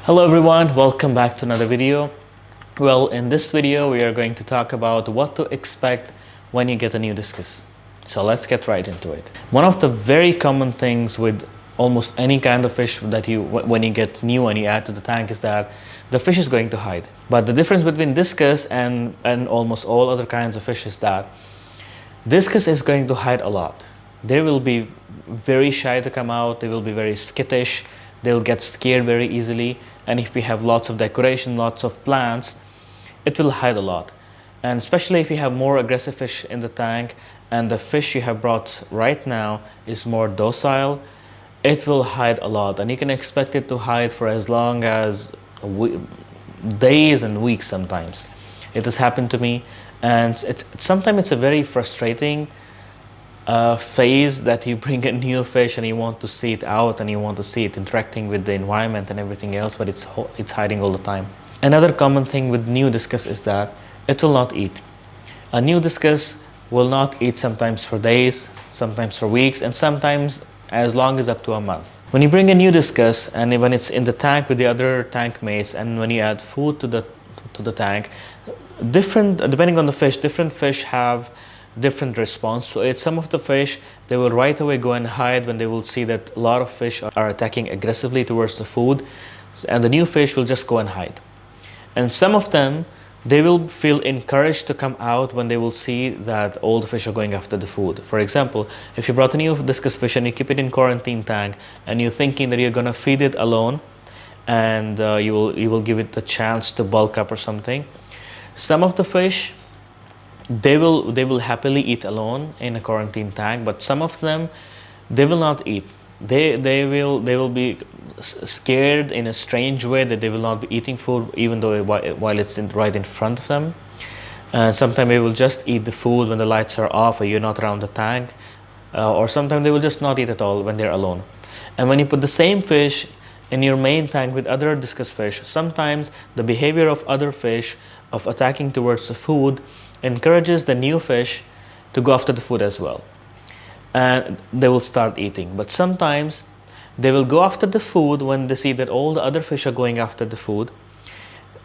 Hello everyone, welcome back to another video. Well, in this video we are going to talk about what to expect when you get a new discus. So let's get right into it. One of the very common things with almost any kind of fish that when you get new and you add to the tank is that the fish is going to hide. But the difference between discus and almost all other kinds of fish is that discus is going to hide a lot. They will be very shy to come out, they will be very skittish, they will get scared very easily, and if we have lots of decoration, lots of plants, it will hide a lot. And especially if you have more aggressive fish in the tank and the fish you have brought right now is more docile, it will hide a lot, and you can expect it to hide for as long as days and weeks sometimes. It has happened to me, and sometimes it's a very frustrating phase that you bring a new fish and you want to see it out and you want to see it interacting with the environment and everything else, but it's hiding all the time. Another common thing with new discus is that it will not eat. A new discus will not eat sometimes for days, sometimes for weeks, and sometimes as long as up to a month. When you bring a new discus and when it's in the tank with the other tank mates, and when you add food to the tank, depending on the fish, different fish have different response. So it's some of the fish, they will right away go and hide when they will see that a lot of fish are attacking aggressively towards the food, and the new fish will just go and hide. And some of them, they will feel encouraged to come out when they will see that all the fish are going after the food. For example, if you brought a new discus fish and you keep it in quarantine tank and you're thinking that you're going to feed it alone and you will give it the chance to bulk up or something, some of the fish, they will happily eat alone in a quarantine tank, but some of them, they will not eat. They will be scared in a strange way that they will not be eating food even though while it's right in front of them. And sometimes they will just eat the food when the lights are off or you're not around the tank, or sometimes they will just not eat at all when they're alone. And when you put the same fish in your main tank with other discus fish, sometimes the behavior of other fish of attacking towards the food encourages the new fish to go after the food as well, and they will start eating. But sometimes they will go after the food when they see that all the other fish are going after the food.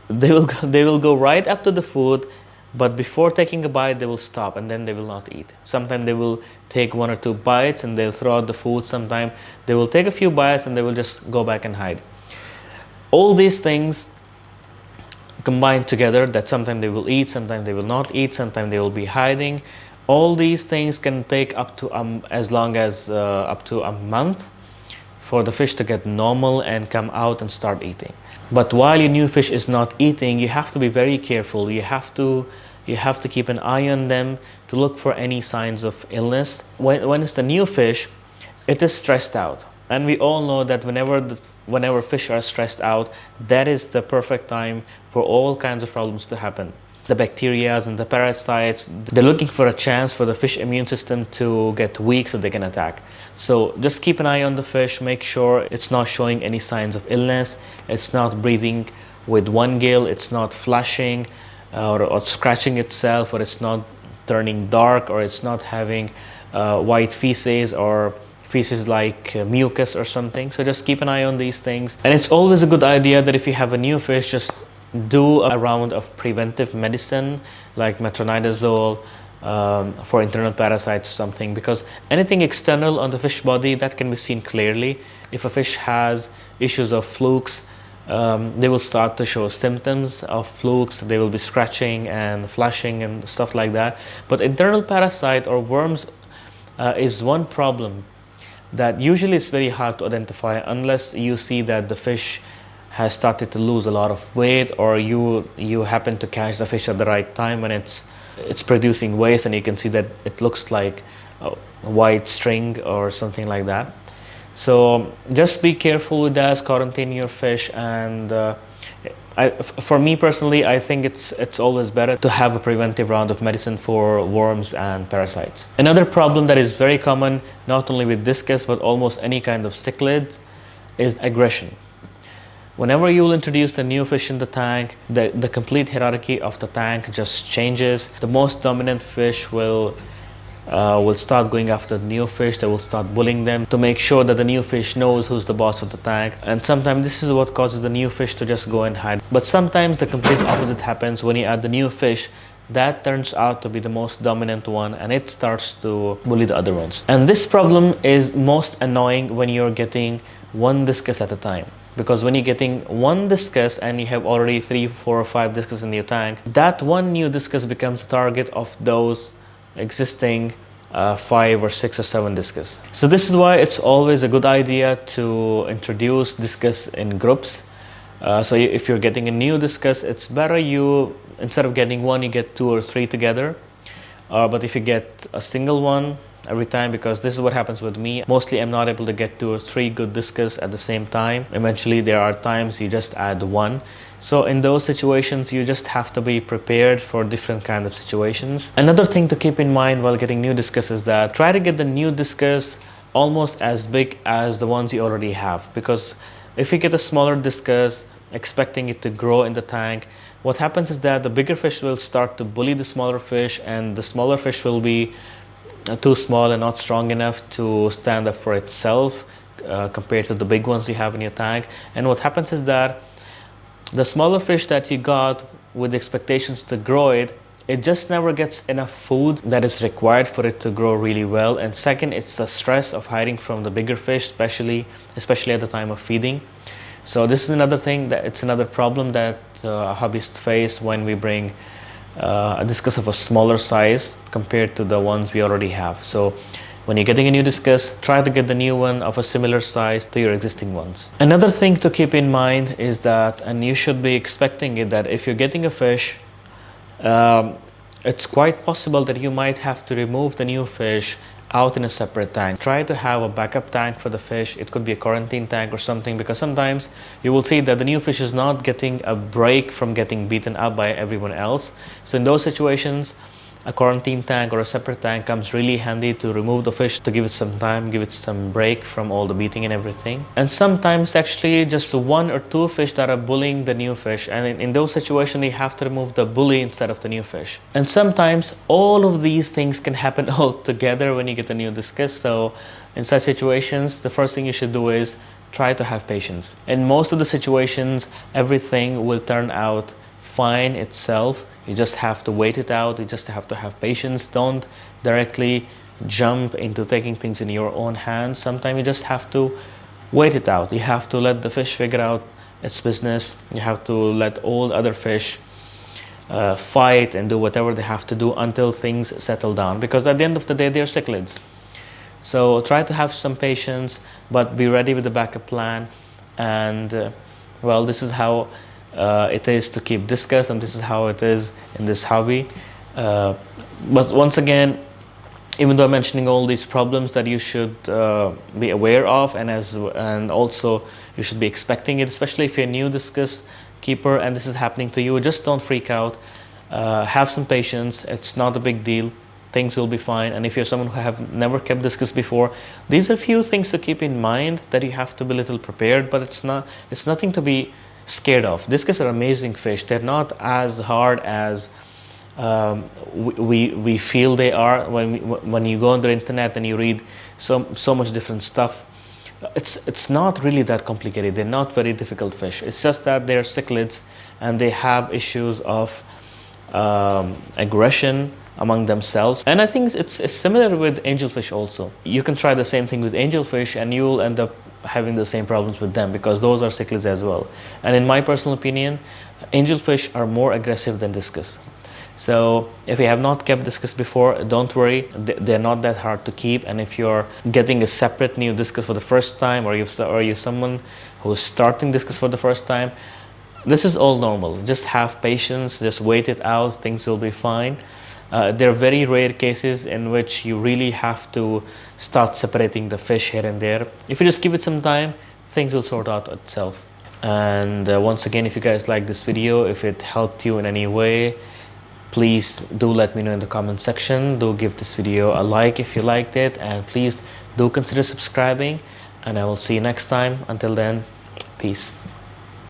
They will go right up to the food, but before taking a bite they will stop and then they will not eat. Sometimes they will take one or two bites and they'll throw out the food. Sometimes they will take a few bites and they will just go back and hide. All these things combined together, that sometimes they will eat, sometimes they will not eat, sometimes they will be hiding. All these things can take up to as long as up to a month for the fish to get normal and come out and start eating. But while your new fish is not eating, you have to be very careful. You have to keep an eye on them to look for any signs of illness. When it's the new fish, it is stressed out. And we all know that whenever fish are stressed out, that is the perfect time for all kinds of problems to happen. The bacteria and the parasites, they're looking for a chance for the fish immune system to get weak so they can attack. So just keep an eye on the fish, make sure it's not showing any signs of illness, it's not breathing with one gill, it's not flushing or scratching itself, or it's not turning dark, or it's not having white feces or feces like mucus or something. So just keep an eye on these things. And it's always a good idea that if you have a new fish, just do a round of preventive medicine like metronidazole for internal parasites or something, because anything external on the fish body, that can be seen clearly. If a fish has issues of flukes, they will start to show symptoms of flukes. They will be scratching and flushing and stuff like that. But internal parasite or worms is one problem that usually is very hard to identify unless you see that the fish has started to lose a lot of weight, or you happen to catch the fish at the right time when it's producing waste and you can see that it looks like a white string or something like that. So just be careful with that, quarantine your fish. And for me personally, I think it's always better to have a preventive round of medicine for worms and parasites. Another problem that is very common, not only with discus but almost any kind of cichlid, is aggression. Whenever you will introduce the new fish in the tank, the complete hierarchy of the tank just changes. The most dominant fish will will start going after the new fish. They will start bullying them to make sure that the new fish knows who's the boss of the tank. And sometimes this is what causes the new fish to just go and hide. But sometimes the complete opposite happens. When you add the new fish, that turns out to be the most dominant one, and it starts to bully the other ones. And this problem is most annoying when you're getting one discus at a time, because when you're getting one discus and you have already 3, 4, or 5 discus in your tank, that one new discus becomes the target of those existing 5 or 6 or 7 discus. So this is why it's always a good idea to introduce discus in groups. So if you're getting a new discus, it's better you, instead of getting one, you get 2 or 3 together. But if you get a single one every time, because this is what happens with me, mostly I'm not able to get 2 or 3 good discus at the same time. Eventually there are times you just add one. So in those situations, you just have to be prepared for different kind of situations. Another thing to keep in mind while getting new discus is that try to get the new discus almost as big as the ones you already have, because if you get a smaller discus expecting it to grow in the tank, what happens is that the bigger fish will start to bully the smaller fish, and the smaller fish will be too small and not strong enough to stand up for itself compared to the big ones you have in your tank. And what happens is that the smaller fish that you got with expectations to grow it, it just never gets enough food that is required for it to grow really well. And second, it's the stress of hiding from the bigger fish, especially at the time of feeding. So this is another thing, that it's another problem that hobbyists face when we bring a discus of a smaller size compared to the ones we already have. So when you're getting a new discus, try to get the new one of a similar size to your existing ones. Another thing to keep in mind is that, and you should be expecting it, that if you're getting a fish, it's quite possible that you might have to remove the new fish out in a separate tank. Try to have a backup tank for the fish. It could be a quarantine tank or something, because sometimes you will see that the new fish is not getting a break from getting beaten up by everyone else. So in those situations, a quarantine tank or a separate tank comes really handy to remove the fish, to give it some time, give it some break from all the beating and everything. And sometimes actually just 1 or 2 fish that are bullying the new fish, and in those situations you have to remove the bully instead of the new fish. And sometimes all of these things can happen all together when you get a new discus. So in such situations, the first thing you should do is try to have patience. In most of the situations, everything will turn out fine itself. You just have to wait it out. You just have to have patience. Don't directly jump into taking things in your own hands. Sometimes you just have to wait it out. You have to let the fish figure out its business. You have to let all other fish fight and do whatever they have to do until things settle down, because at the end of the day, they're cichlids. So try to have some patience, but be ready with the backup plan. And well, this is how it is to keep discus, and this is how it is in this hobby. But once again, even though I'm mentioning all these problems that you should be aware of, and also you should be expecting it, especially if you're a new discus keeper and this is happening to you, just don't freak out. Have some patience. It's not a big deal. Things will be fine. And if you're someone who have never kept discus before, these are few things to keep in mind, that you have to be a little prepared, but it's nothing to be scared of. Discus are amazing fish. They're not as hard as we feel they are. When you go on the internet and you read so much different stuff, it's not really that complicated. They're not very difficult fish. It's just that they're cichlids and they have issues of aggression among themselves. And I think it's similar with angelfish also. You can try the same thing with angelfish and you'll end up having the same problems with them, because those are cichlids as well. And in my personal opinion, angelfish are more aggressive than discus. So if you have not kept discus before, don't worry, they're not that hard to keep. And if you're getting a separate new discus for the first time, or you're someone who's starting discus for the first time, this is all normal. Just have patience, just wait it out, things will be fine. There are very rare cases in which you really have to start separating the fish here and there. If you just give it some time, things will sort out itself. And once again, if you guys like this video, if it helped you in any way, please do let me know in the comment section. Do give this video a like if you liked it, and please do consider subscribing, and I will see you next time. Until then, peace.